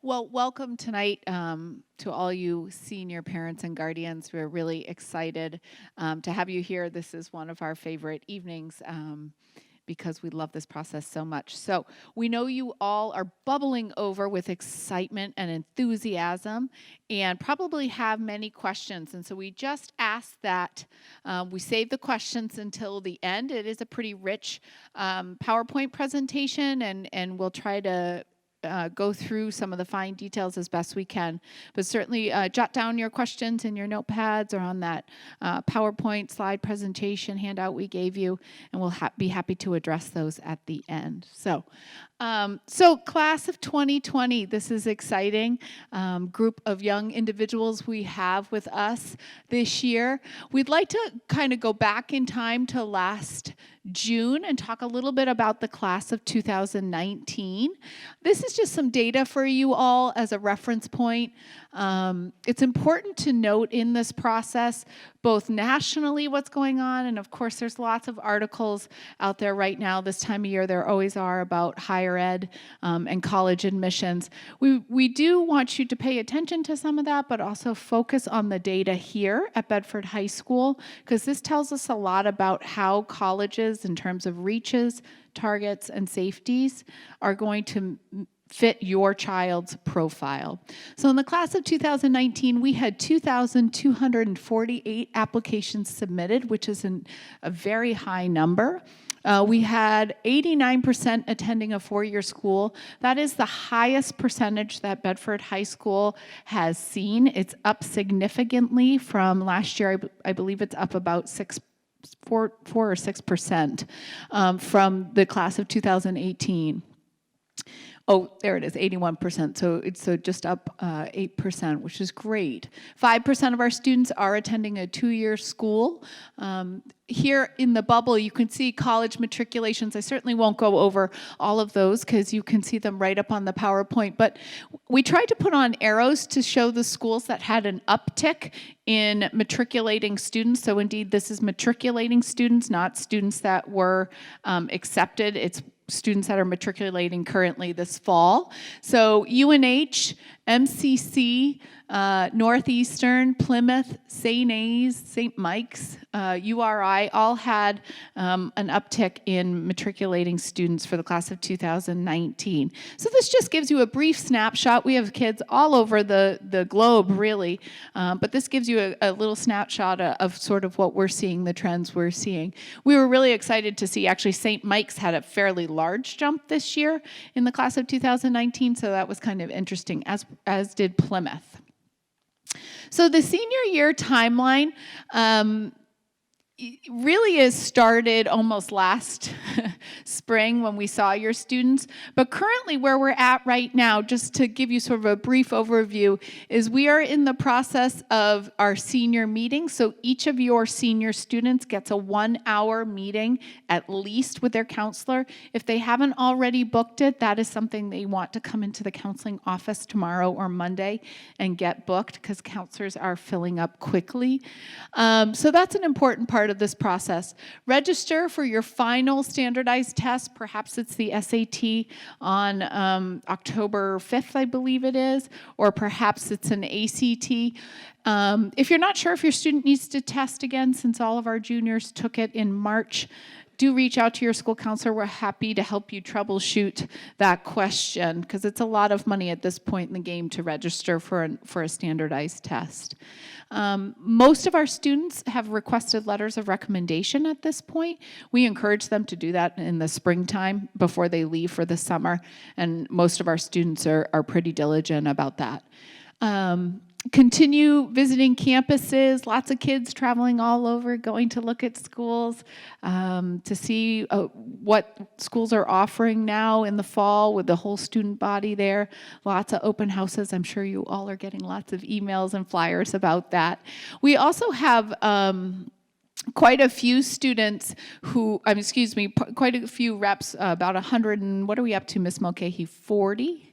Well, welcome tonight to all you senior parents and guardians. We're really excited to have you here. This is one of our favorite evenings because we love this process so much. So we know you all are bubbling over with excitement and enthusiasm and probably have many questions. And so we just ask that we save the questions until the end. It is a pretty rich PowerPoint presentation, and we'll try to go through some of the fine details as best we can. But certainly jot down your questions in your notepads or on that PowerPoint slide presentation handout we gave you, and we'll be happy to address those at the end. So class of 2020, this is exciting. Group of young individuals we have with us this year. We'd like to kind of go back in time to last June and talk a little bit about the class of 2019. This is just some data for you all as a reference point. It's important to note in this process, both nationally what's going on, and of course there's lots of articles out there right now this time of year, there always are, about higher ed and college admissions. We do want you to pay attention to some of that, but also focus on the data here at Bedford High School, because this tells us a lot about how colleges, in terms of reaches, targets, and safeties, are going to fit your child's profile. So in the class of 2019, we had 2,248 applications submitted, which is a very high number. We had 89% attending a four-year school. That is the highest percentage that Bedford High School has seen. It's up significantly from last year. I believe it's up about 4 or 6% from the class of 2018. Oh, there it is, 81%. So it's just up 8%, which is great. 5% of our students are attending a two-year school. Here in the bubble, you can see college matriculations. I certainly won't go over all of those because you can see them right up on the PowerPoint. But we tried to put on arrows to show the schools that had an uptick in matriculating students. So indeed, this is matriculating students, not students that were accepted. It's students that are matriculating currently this fall. So UNH, MCC, Northeastern, Plymouth, St. A's, St. Mike's, URI all had an uptick in matriculating students for the class of 2019. So this just gives you a brief snapshot. We have kids all over the globe, really, but this gives you a little snapshot of sort of what we're seeing, the trends we're seeing. We were really excited to see actually St. Mike's had a fairly large jump this year in the class of 2019, so that was kind of interesting, as did Plymouth. So the senior year timeline really is started almost last spring when we saw your students. But currently where we're at right now, just to give you sort of a brief overview, is we are in the process of our senior meeting. So each of your senior students gets a 1-hour meeting at least with their counselor. If they haven't already booked it, that is something they want to come into the counseling office tomorrow or Monday and get booked, because counselors are filling up quickly. So that's an important part of this process. Register for your final standardized test. Perhaps it's the SAT on October 5th, I believe it is, or perhaps it's an ACT. If you're not sure if your student needs to test again, since all of our juniors took it in March, do reach out to your school counselor. We're happy to help you troubleshoot that question, because it's a lot of money at this point in the game to register for a standardized test. Most of our students have requested letters of recommendation at this point. We encourage them to do that in the springtime before they leave for the summer, and most of our students are pretty diligent about that. Continue visiting campuses, lots of kids traveling all over, going to look at schools, to see what schools are offering now in the fall with the whole student body there. Lots of open houses. I'm sure you all are getting lots of emails and flyers about that. We also have quite a few students who, quite a few reps, about 100 and what are we up to, Ms. Mulcahy, 40?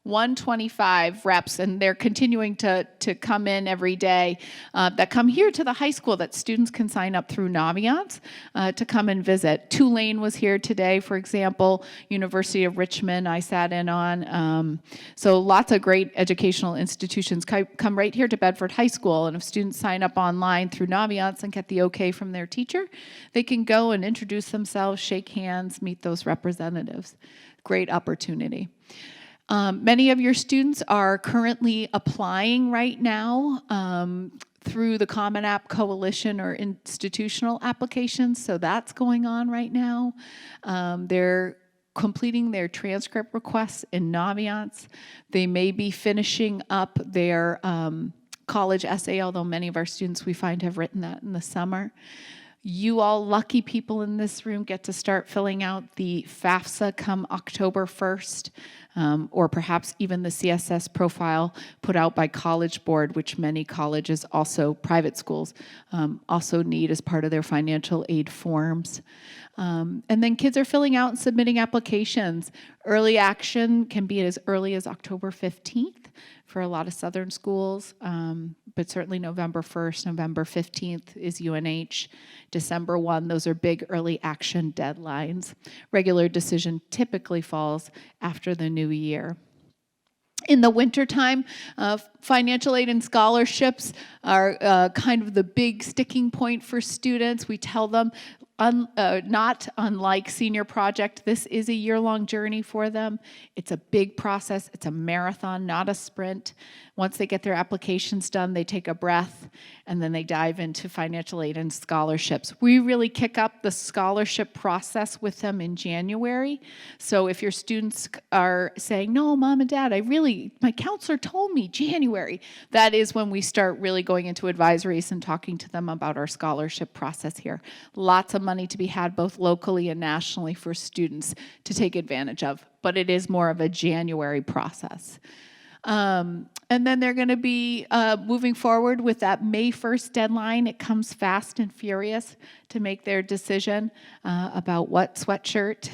125 reps, and they're continuing to come in every day that come here to the high school that students can sign up through Naviance to come and visit. Tulane was here today, for example. University of Richmond I sat in on. So lots of great educational institutions come right here to Bedford High School, and if students sign up online through Naviance and get the okay from their teacher, they can go and introduce themselves, shake hands, meet those representatives. Great opportunity. Many of your students are currently applying right now through the Common App Coalition or institutional applications, so that's going on right now. They're completing their transcript requests in Naviance. They may be finishing up their college essay, although many of our students we find have written that in the summer. You all lucky people in this room get to start filling out the FAFSA come October 1st, or perhaps even the CSS profile put out by College Board, which many colleges, also private schools, also need as part of their financial aid forms. And then kids are filling out and submitting applications. Early action can be as early as October 15th for a lot of southern schools, but certainly November 1st, November 15th is UNH. December 1, those are big early action deadlines. Regular decision typically falls after the new year. In the wintertime, financial aid and scholarships are kind of the big sticking point for students. We tell them, not unlike Senior Project, this is a year-long journey for them. It's a big process. It's a marathon, not a sprint. Once they get their applications done, they take a breath, and then they dive into financial aid and scholarships. We really kick up the scholarship process with them in January. So if your students are saying, no, Mom and Dad, my counselor told me January, that is when we start really going into advisories and talking to them about our scholarship process here. Lots of money to be had both locally and nationally for students to take advantage of, but it is more of a January process. And then they're going to be moving forward with that May 1st deadline. It comes fast and furious to make their decision about what sweatshirt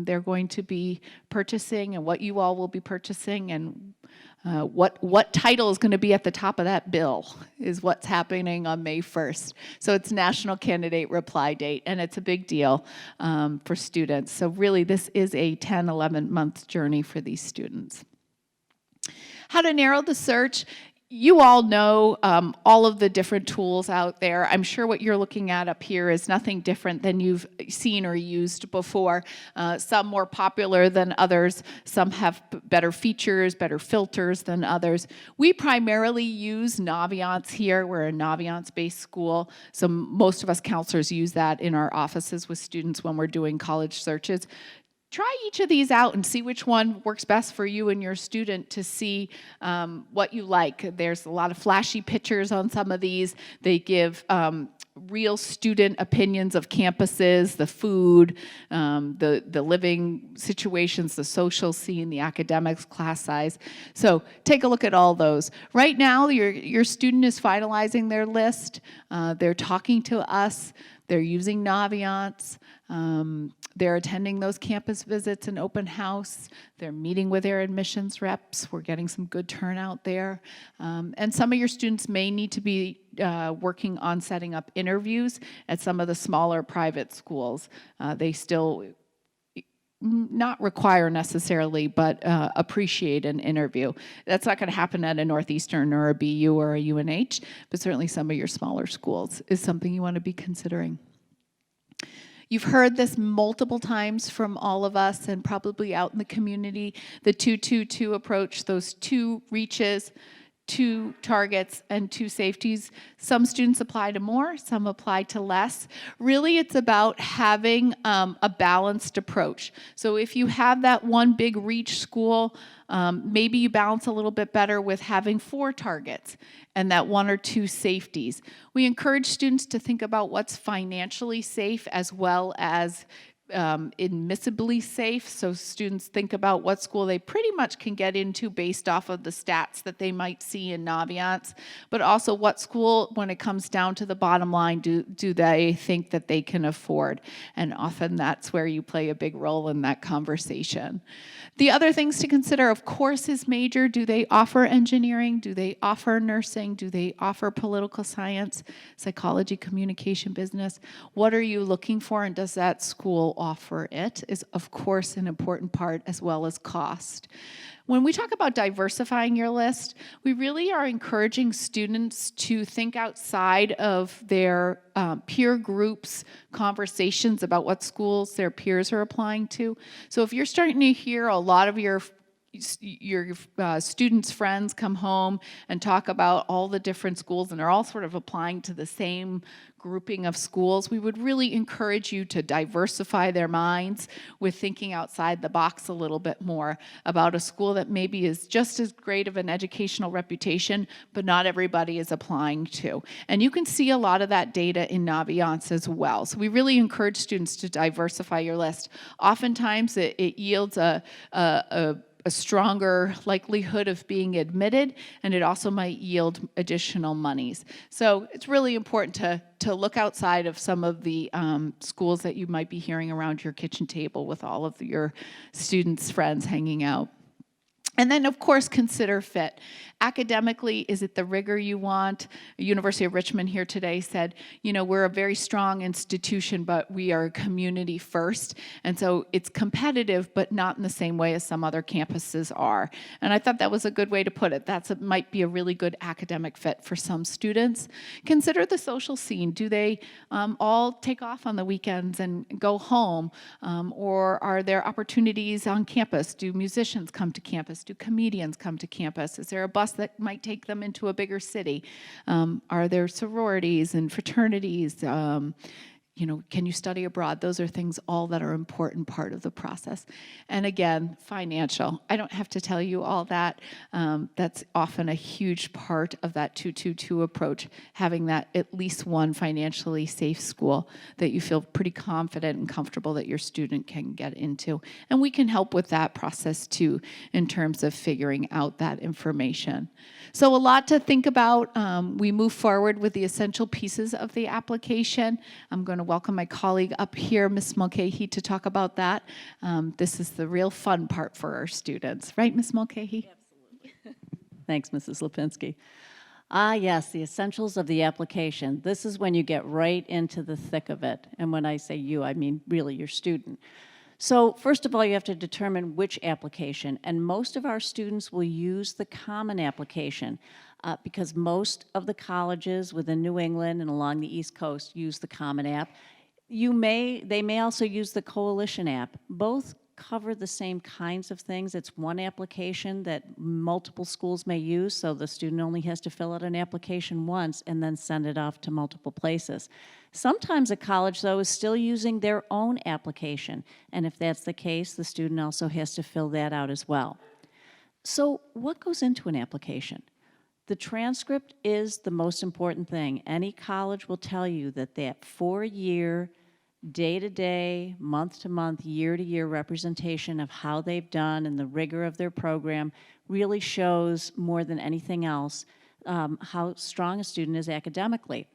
they're going to be purchasing and what you all will be purchasing, and what title is going to be at the top of that bill is what's happening on May 1st. So it's National Candidate Reply Date, and it's a big deal for students. So really, this is a 10, 11-month journey for these students. How to narrow the search. You all know all of the different tools out there. I'm sure what you're looking at up here is nothing different than you've seen or used before. Some more popular than others. Some have better features, better filters than others. We primarily use Naviance here. We're a Naviance-based school, so most of us counselors use that in our offices with students when we're doing college searches. Try each of these out and see which one works best for you and your student to see what you like. There's a lot of flashy pictures on some of these. They give real student opinions of campuses, the food, the living situations, the social scene, the academics, class size. So take a look at all those. Right now, your student is finalizing their list. They're talking to us. They're using Naviance. They're attending those campus visits and open house. They're meeting with their admissions reps. We're getting some good turnout there. And some of your students may need to be working on setting up interviews at some of the smaller private schools. They still not require necessarily, but appreciate an interview. That's not going to happen at a Northeastern or a BU or a UNH, but certainly some of your smaller schools is something you want to be considering. You've heard this multiple times from all of us and probably out in the community, the 2-2-2 approach, those 2 reaches, 2 targets, and 2 safeties. Some students apply to more, some apply to less. Really, it's about having a balanced approach. So if you have that one big reach school, maybe you balance a little bit better with having 4 targets and that 1 or 2 safeties. We encourage students to think about what's financially safe as well as admissibly safe, so students think about what school they pretty much can get into based off of the stats that they might see in Naviance, but also what school, when it comes down to the bottom line, do they think that they can afford? And often that's where you play a big role in that conversation. The other things to consider, of course, is major. Do they offer engineering? Do they offer nursing? Do they offer political science, psychology, communication, business? What are you looking for, and does that school offer it? Is, of course, an important part, as well as cost. When we talk about diversifying your list, we really are encouraging students to think outside of their peer groups' conversations about what schools their peers are applying to. So if you're starting to hear a lot of your students' friends come home and talk about all the different schools, and they're all sort of applying to the same grouping of schools, we would really encourage you to diversify their minds with thinking outside the box a little bit more about a school that maybe is just as great of an educational reputation, but not everybody is applying to. And you can see a lot of that data in Naviance as well. So we really encourage students to diversify your list. Oftentimes it yields a stronger likelihood of being admitted, and it also might yield additional monies. So it's really important to look outside of some of the schools that you might be hearing around your kitchen table with all of your students' friends hanging out. And then, of course, consider fit. Academically, is it the rigor you want? University of Richmond here today said, you know, we're a very strong institution, but we are community first. And so it's competitive, but not in the same way as some other campuses are. And I thought that was a good way to put it. Might be a really good academic fit for some students. Consider the social scene. Do they all take off on the weekends and go home? Or are there opportunities on campus? Do musicians come to campus? Do comedians come to campus? Is there a bus that might take them into a bigger city? Are there sororities and fraternities? You know, can you study abroad? Those are things all that are important part of the process. And again, financial. I don't have to tell you all that. That's often a huge part of that 2-2-2 approach, having that at least one financially safe school that you feel pretty confident and comfortable that your student can get into. And we can help with that process too, in terms of figuring out that information. So a lot to think about. We move forward with the essential pieces of the application. I'm going to welcome my colleague up here, Ms. Mulcahy, to talk about that. This is the real fun part for our students. Right, Ms. Mulcahy? Absolutely. Thanks, Mrs. Lipinski. Yes, the essentials of the application. This is when you get right into the thick of it. And when I say you, I mean really your student. So first of all, you have to determine which application. And most of our students will use the common application. Because most of the colleges within New England and along the East Coast use the Common App. They may also use the Coalition app. Both cover the same kinds of things. It's one application that multiple schools may use, so the student only has to fill out an application once and then send it off to multiple places. Sometimes a college, though, is still using their own application, and if that's the case, the student also has to fill that out as well. So what goes into an application? The transcript is the most important thing. Any college will tell you that that 4-year, day-to-day, month-to-month, year-to-year representation of how they've done and the rigor of their program really shows more than anything else how strong a student is academically.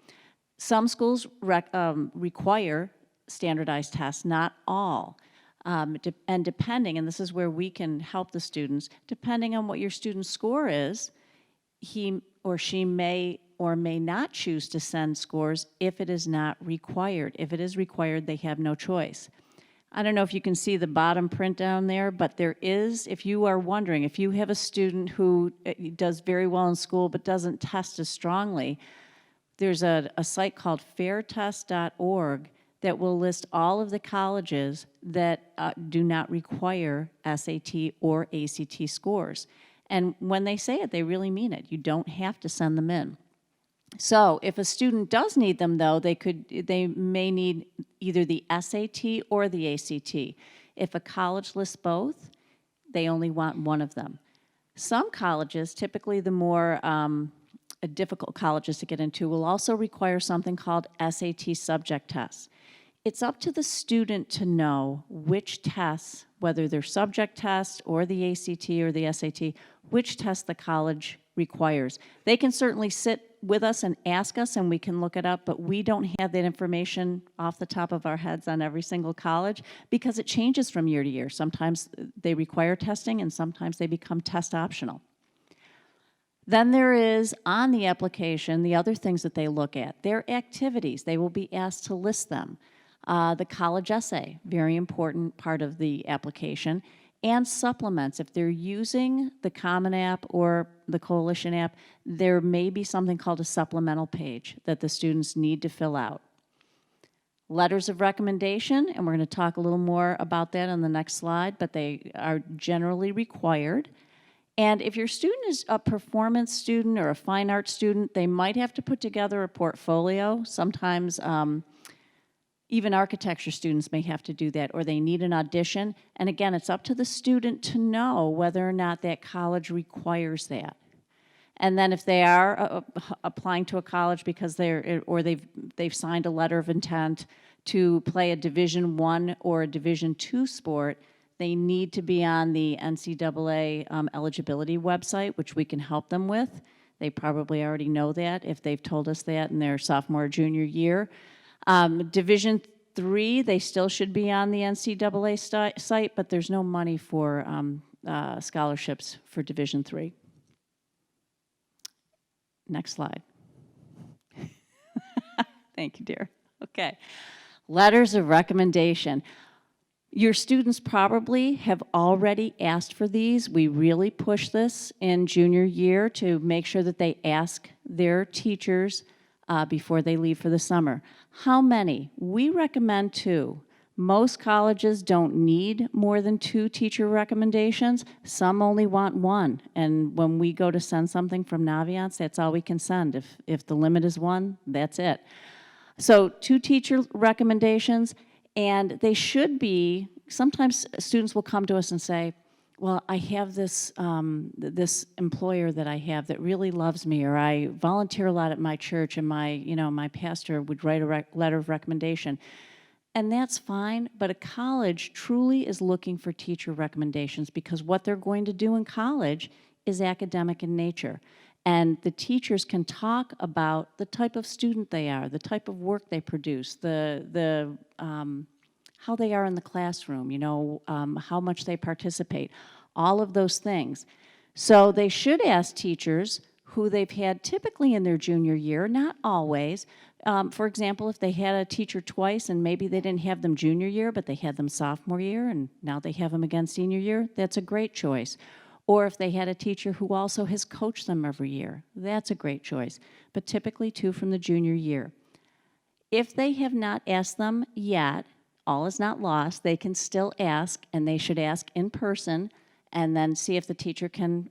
Some schools require standardized tests, not all. And depending, and this is where we can help the students, depending on what your student's score is, he or she may or may not choose to send scores if it is not required. If it is required, they have no choice. I don't know if you can see the bottom print down there, but there is, if you are wondering, if you have a student who does very well in school but doesn't test as strongly, there's a site called FairTestorg that will list all of the colleges that do not require SAT or ACT scores. And when they say it, they really mean it. You don't have to send them in. So if a student does need them, though, they may need either the SAT or the ACT. If a college lists both, they only want one of them. Some colleges, typically the more difficult colleges to get into, will also require something called SAT subject tests. It's up to the student to know which tests, whether they're subject tests or the ACT or the SAT, which test the college requires. They can certainly sit with us and ask us, and we can look it up, but we don't have that information off the top of our heads on every single college because it changes from year to year. Sometimes they require testing, and sometimes they become test optional. Then there is, on the application, the other things that they look at. Their activities, they will be asked to list them. The college essay, very important part of the application, and supplements. If they're using the Common App or the Coalition app, there may be something called a supplemental page that the students need to fill out. Letters of recommendation, and we're going to talk a little more about that on the next slide, but they are generally required. And if your student is a performance student or a fine arts student, they might have to put together a portfolio. Sometimes even architecture students may have to do that, or they need an audition. And again, it's up to the student to know whether or not that college requires that. And then if they are applying to a college because they've signed a letter of intent to play a Division I or a Division II sport, they need to be on the NCAA eligibility website, which we can help them with. They probably already know that if they've told us that in their sophomore or junior year. Division III, they still should be on the NCAA site, but there's no money for scholarships for Division III. Next slide. Thank you, dear. Okay. Letters of recommendation. Your students probably have already asked for these. We really push this in junior year to make sure that they ask their teachers before they leave for the summer. How many? We recommend 2. Most colleges don't need more than 2 teacher recommendations. Some only want 1. And when we go to send something from Naviance, that's all we can send. If the limit is 1, that's it. So 2 teacher recommendations, and they should be, sometimes students will come to us and say, well, I have this, this employer that I have that really loves me, or I volunteer a lot at my church, and my pastor would write a letter of recommendation. And that's fine, but a college truly is looking for teacher recommendations because what they're going to do in college is academic in nature. And the teachers can talk about the type of student they are, the type of work they produce, how they are in the classroom, how much they participate, all of those things. So they should ask teachers who they've had typically in their junior year, not always. For example, if they had a teacher twice and maybe they didn't have them junior year, but they had them sophomore year and now they have them again senior year, that's a great choice. Or if they had a teacher who also has coached them every year, that's a great choice. But typically 2 from the junior year. If they have not asked them yet, all is not lost. They can still ask, and they should ask in person and then see if the teacher can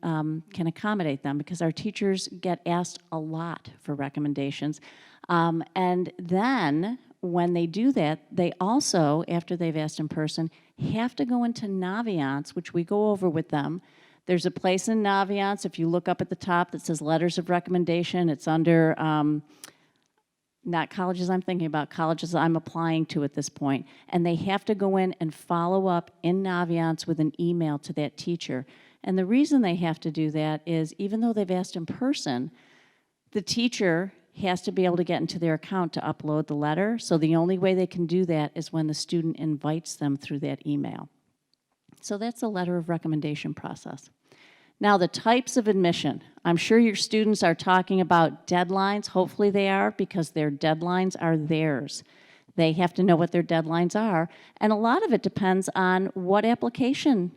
accommodate them, because our teachers get asked a lot for recommendations. And then when they do that, they also, after they've asked in person, have to go into Naviance, which we go over with them. There's a place in Naviance, if you look up at the top, that says letters of recommendation. It's under, not colleges I'm thinking about, colleges I'm applying to at this point. And they have to go in and follow up in Naviance with an email to that teacher. And the reason they have to do that is, even though they've asked in person, the teacher has to be able to get into their account to upload the letter. So the only way they can do that is when the student invites them through that email. So that's the letter of recommendation process. Now, the types of admission. I'm sure your students are talking about deadlines. Hopefully they are, because their deadlines are theirs. They have to know what their deadlines are. And a lot of it depends on what application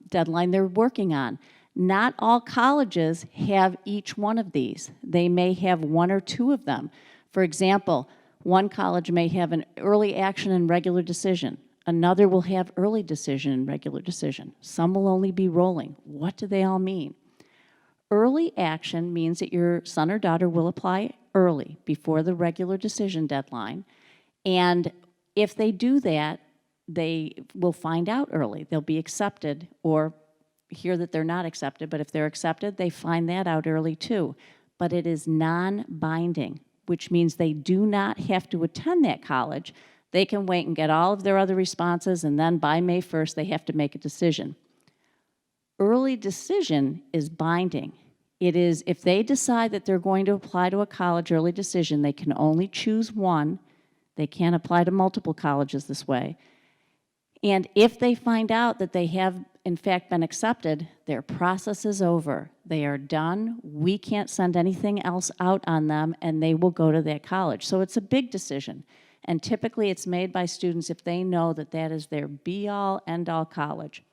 deadline they're working on. Not all colleges have each one of these. They may have 1 or 2 of them. For example, one college may have an early action and regular decision. Another will have early decision and regular decision. Some will only be rolling. What do they all mean? Early action means that your son or daughter will apply early, before the regular decision deadline. And if they do that, they will find out early. They'll be accepted, or hear that they're not accepted, but if they're accepted, they find that out early too. But it is non-binding, which means they do not have to attend that college. They can wait and get all of their other responses, and then by May 1st, they have to make a decision. Early decision is binding. It is, if they decide that they're going to apply to a college early decision, they can only choose one. They can't apply to multiple colleges this way. And if they find out that they have, in fact, been accepted, their process is over. They are done. We can't send anything else out on them, and they will go to that college. So it's a big decision. And typically it's made by students if they know that that is their be-all, end-all college.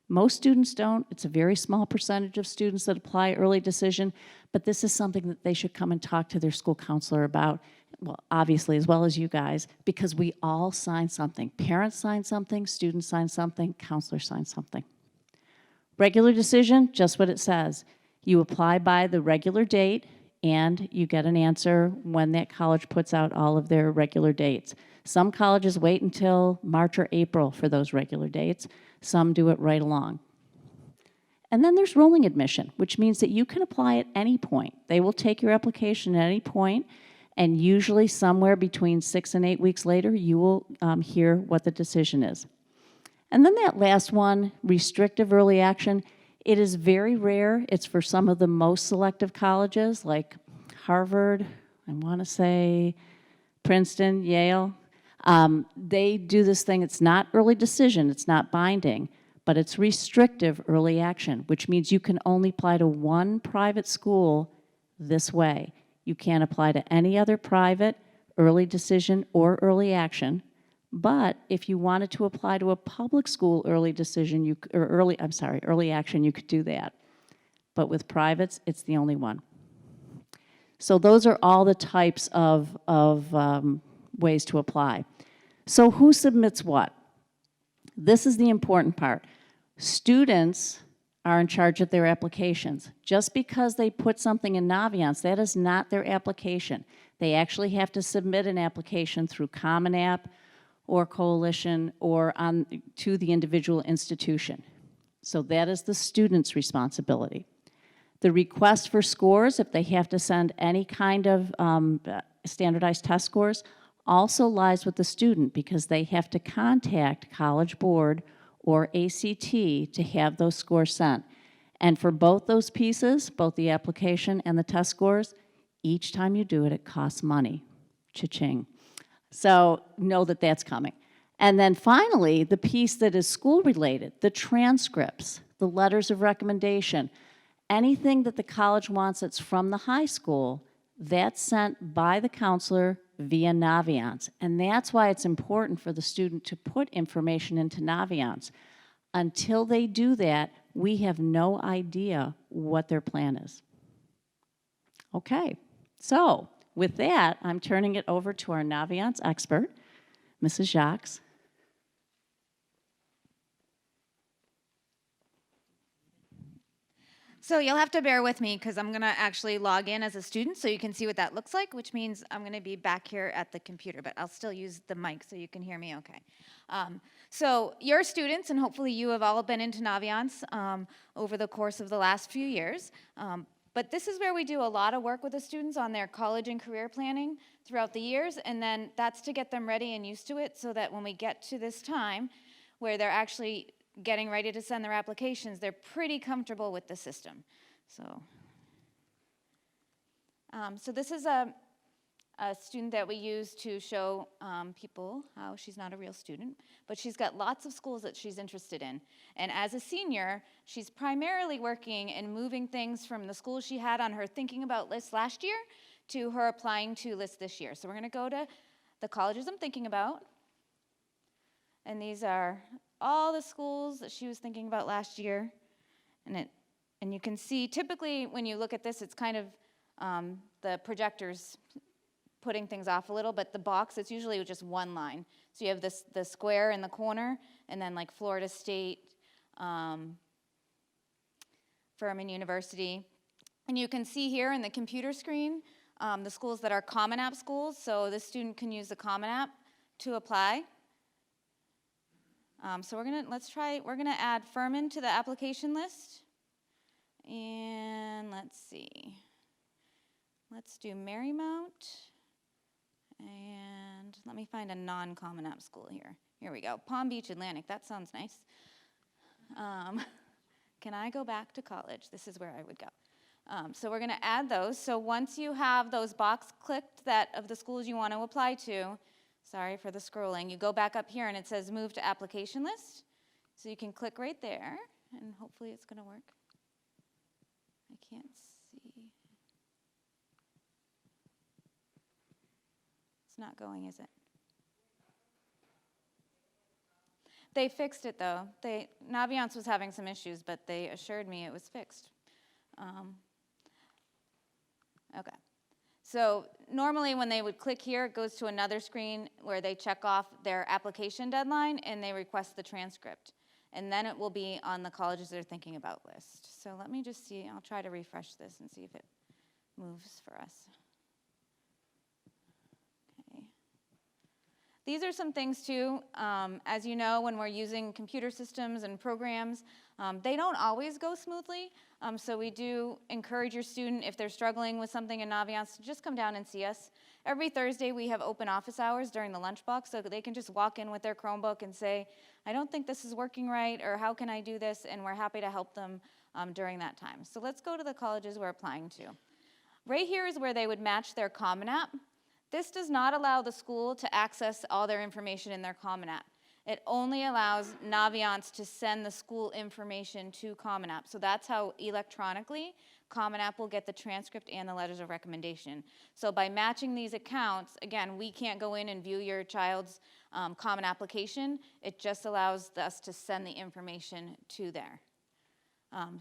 Most students don't. It's a very small percentage of students that apply early decision, but this is something that they should come and talk to their school counselor about, well, obviously, as well as you guys, because we all sign something. Parents sign something, students sign something, counselors sign something. Regular decision, just what it says. You apply by the regular date, and you get an answer when that college puts out all of their regular dates. Some colleges wait until March or April for those regular dates. Some do it right along. And then there's rolling admission, which means that you can apply at any point. They will take your application at any point, and usually somewhere between 6 and 8 weeks later, you will hear what the decision is. And then that last one, restrictive early action, it is very rare. It's for some of the most selective colleges like Harvard, I want to say Princeton, Yale. They do this thing, it's not early decision, it's not binding, but it's restrictive early action, which means you can only apply to one private school this way. You can't apply to any other private, early decision, or early action. But if you wanted to apply to a public school early decision, early action, you could do that. But with privates, it's the only one. So those are all the types of ways to apply. So who submits what? This is the important part. Students are in charge of their applications. Just because they put something in Naviance, that is not their application. They actually have to submit an application through Common App or Coalition or to the individual institution. So that is the student's responsibility. The request for scores, if they have to send any kind of standardized test scores, also lies with the student because they have to contact College Board or ACT to have those scores sent. And for both those pieces, both the application and the test scores, each time you do it, it costs money. Cha-ching. So know that that's coming. And then finally, the piece that is school-related, the transcripts, the letters of recommendation, anything that the college wants that's from the high school, that's sent by the counselor via Naviance. And that's why it's important for the student to put information into Naviance. Until they do that, we have no idea what their plan is. Okay, so with that, I'm turning it over to our Naviance expert, Mrs. Jacques. So you'll have to bear with me because I'm going to actually log in as a student so you can see what that looks like, which means I'm going to be back here at the computer, but I'll still use the mic so you can hear me okay. So you're students, and hopefully you have all been into Naviance over the course of the last few years. But this is where we do a lot of work with the students on their college and career planning throughout the years, and then that's to get them ready and used to it so that when we get to this time where they're actually getting ready to send their applications, they're pretty comfortable with the system. So this is a student that we use to show people how she's not a real student, but she's got lots of schools that she's interested in. And as a senior, she's primarily working and moving things from the schools she had on her thinking about list last year to her applying to list this year. So we're going to go to the colleges I'm thinking about. And these are all the schools that she was thinking about last year. And you can see, typically when you look at this, it's kind of the projectors putting things off a little, but the box, it's usually just one line. So you have the square in the corner, and then like Florida State, Furman University. And you can see here in the computer screen the schools that are Common App schools. So this student can use the Common App to apply. So we're gonna add Furman to the application list. And let's see. Let's do Marymount. And And let me find a non-Common App school here. Here we go, Palm Beach Atlantic, that sounds nice. Can I go back to college? This is where I would go. So we're gonna add those. So once you have those box clicked that of the schools you want to apply to, sorry for the scrolling, you go back up here and it says move to application list. So you can click right there and hopefully it's gonna work. I can't see. It's not going, is it? They fixed it though. Naviance was having some issues, but they assured me it was fixed. Okay. So normally when they would click here, it goes to another screen where they check off their application deadline and they request the transcript. And then it will be on the colleges they're thinking about list. So let me just see, I'll try to refresh this and see if it moves for us. Okay. These are some things too, as you know, when we're using computer systems and programs, they don't always go smoothly. So we do encourage your student, if they're struggling with something in Naviance, to just come down and see us. Every Thursday we have open office hours during the lunchbox, so they can just walk in with their Chromebook and say, I don't think this is working right, or how can I do this? And we're happy to help them during that time. So let's go to the colleges we're applying to. Right here is where they would match their Common App. This does not allow the school to access all their information in their Common App. It only allows Naviance to send the school information to Common App. So that's how electronically Common App will get the transcript and the letters of recommendation. So by matching these accounts, again, we can't go in and view your child's Common Application. It just allows us to send the information to there.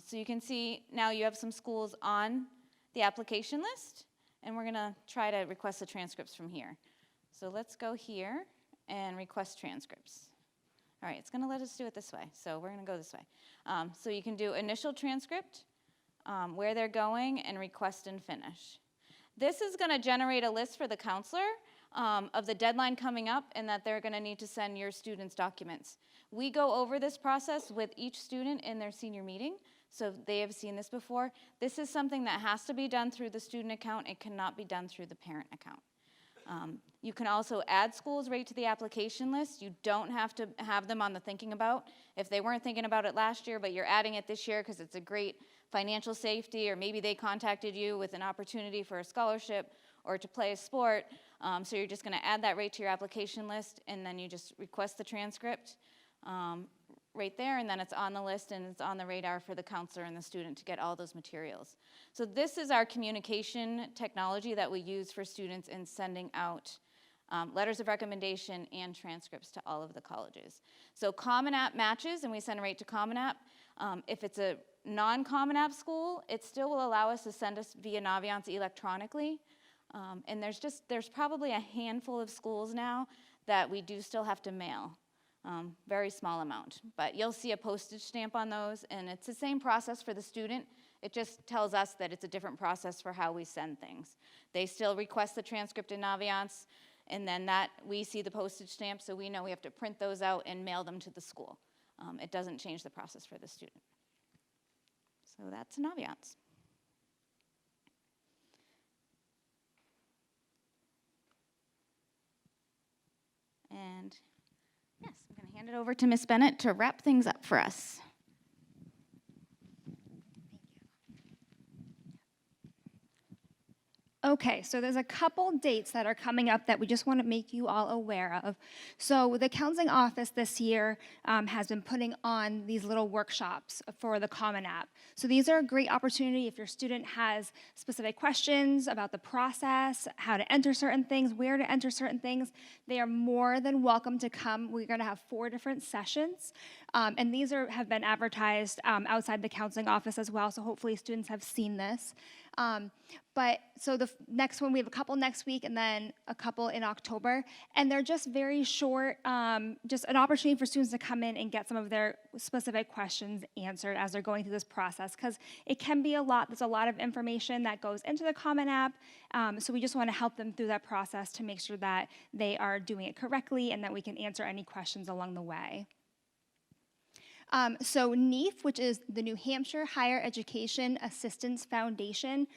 So you can see now you have some schools on the application list, and we're gonna try to request the transcripts from here. So let's go here and request transcripts. All right, it's gonna let us do it this way, so we're gonna go this way. So you can do initial transcript, where they're going, and request and finish. This is gonna generate a list for the counselor of the deadline coming up and that they're gonna need to send your students documents. We go over this process with each student in their senior meeting, so they have seen this before. This is something that has to be done through the student account. It cannot be done through the parent account. You can also add schools right to the application list. You don't have to have them on the thinking about. If they weren't thinking about it last year, but you're adding it this year because it's a great financial safety, or maybe they contacted you with an opportunity for a scholarship or to play a sport, so you're just gonna add that right to your application list, and then you just request the transcript right there, and then it's on the list and it's on the radar for the counselor and the student to get all those materials. So this is our communication technology that we use for students in sending out letters of recommendation and transcripts to all of the colleges. So Common App matches, and we send it right to Common App. If it's a non-Common App school, it still will allow us to send us via Naviance electronically. And there's probably a handful of schools now that we do still have to mail. Very small amount, but you'll see a postage stamp on those, and it's the same process for the student. It just tells us that it's a different process for how we send things. They still request the transcript in Naviance, and then that we see the postage stamp, so we know we have to print those out and mail them to the school. It doesn't change the process for the student. So that's Naviance. And yes, I'm going to hand it over to Ms. Bennett to wrap things up for us. Okay, so there's a couple dates that are coming up that we just want to make you all aware of. So the counseling office this year has been putting on these little workshops for the Common App. So these are a great opportunity if your student has specific questions about the process, how to enter certain things, where to enter certain things. They are more than welcome to come. We're going to have 4 different sessions, and these have been advertised outside the counseling office as well, so hopefully students have seen this. But so the next one, we have a couple next week and then a couple in October, and they're just very short, just an opportunity for students to come in and get some of their specific questions answered as they're going through this process, because it can be a lot. There's a lot of information that goes into the Common App, so we just want to help them through that process to make sure that they are doing it correctly and that we can answer any questions along the way. So NEAF, which is the New Hampshire Higher Education Assistance Foundation,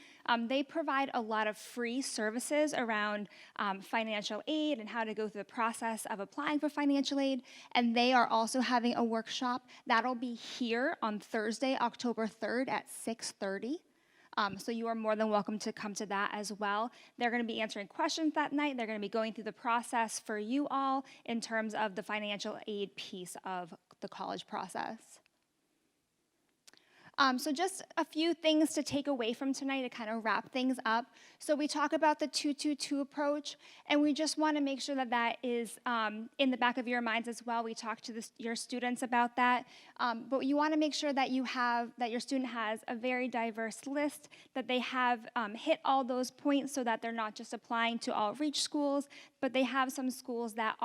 they provide a lot of free services around financial aid and how to go through the process of applying for financial aid. And they are also having a workshop that'll be here on Thursday, October 3rd at 6:30. So you are more than welcome to come to that as well. They're going to be answering questions that night. They're going to be going through the process for you all in terms of the financial aid piece of the college process. So just a few things to take away from tonight to kind of wrap things up. So we talk about the 2-2-2 approach, and we just want to make sure that that is in the back of your minds as well. We talk to your students about that, but you want to make sure that that your student has a very diverse list, that they have hit all those points so that they're not just applying to all reach schools, but they have some schools that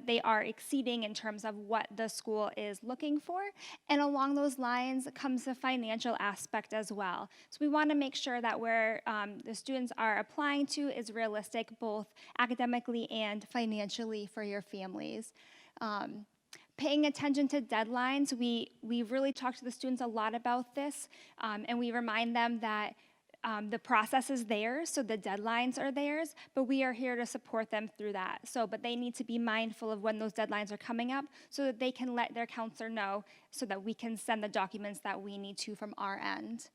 they are exceeding in terms of what the school is looking for. And along those lines comes the financial aspect as well. So we want to make sure that where the students are applying to is realistic, both academically and financially for your families. Paying attention to deadlines, we really talk to the students a lot about this, and we remind them that the process is theirs, so the deadlines are theirs, but we are here to support them through that. But they need to be mindful of when those deadlines are coming up so that they can let their counselor know so that we can send the documents that we need to from our end.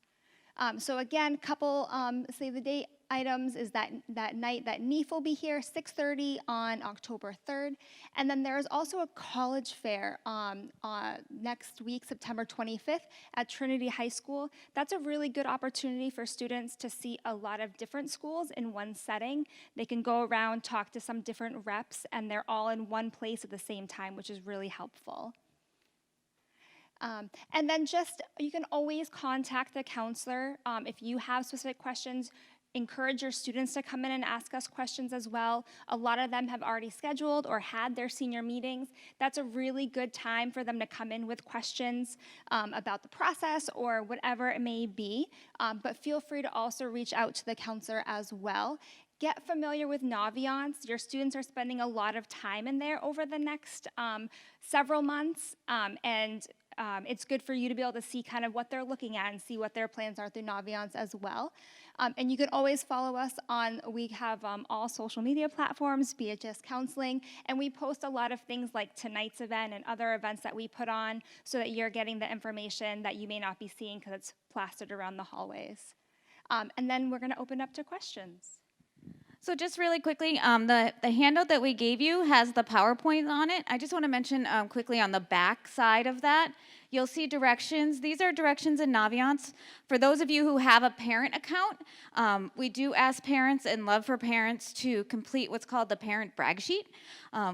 So again, couple save the date items is that night that NEAF will be here, 6:30 on October 3rd. And then there is also a college fair next week, September 25th at Trinity High School. That's a really good opportunity for students to see a lot of different schools in one setting. They can go around, talk to some different reps, and they're all in one place at the same time, which is really helpful. And then you can always contact the counselor if you have specific questions. Encourage your students to come in and ask us questions as well. A lot of them have already scheduled or had their senior meetings. That's a really good time for them to come in with questions about the process or whatever it may be. But feel free to also reach out to the counselor as well. Get familiar with Naviance. Your students are spending a lot of time in there over the next several months, and it's good for you to be able to see kind of what they're looking at and see what their plans are through Naviance as well. And you can always follow us we have all social media platforms, BHS Counseling, and we post a lot of things like tonight's event and other events that we put on so that you're getting the information that you may not be seeing because it's plastered around the hallways. And then we're going to open up to questions. So just really quickly, the handout that we gave you has the PowerPoint on it. I just want to mention quickly on the back side of that, you'll see directions. These are directions in Naviance. For those of you who have a parent account, we do ask parents and love for parents to complete what's called the parent brag sheet.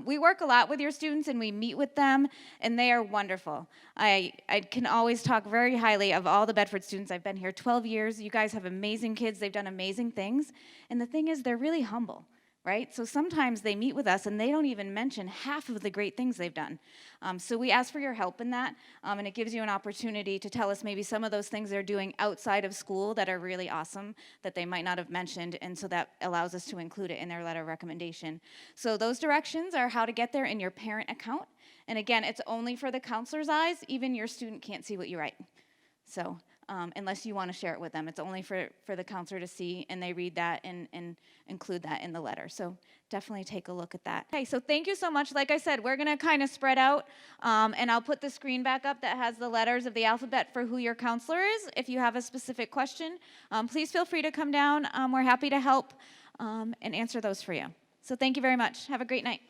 We work a lot with your students and we meet with them, and they are wonderful. I can always talk very highly of all the Bedford students. I've been here 12 years. You guys have amazing kids. They've done amazing things. And the thing is, they're really humble, right? So sometimes they meet with us and they don't even mention half of the great things they've done. So we ask for your help in that, and it gives you an opportunity to tell us maybe some of those things they're doing outside of school that are really awesome that they might not have mentioned, and so that allows us to include it in their letter of recommendation. So those directions are how to get there in your parent account. And again, it's only for the counselor's eyes. Even your student can't see what you write. So unless you want to share it with them. It's only for the counselor to see, and they read that and include that in the letter. So definitely take a look at that. Okay, so thank you so much. Like I said, we're going to kind of spread out, and I'll put the screen back up that has the letters of the alphabet for who your counselor is. If you have a specific question, please feel free to come down. We're happy to help and answer those for you. So thank you very much. Have a great night.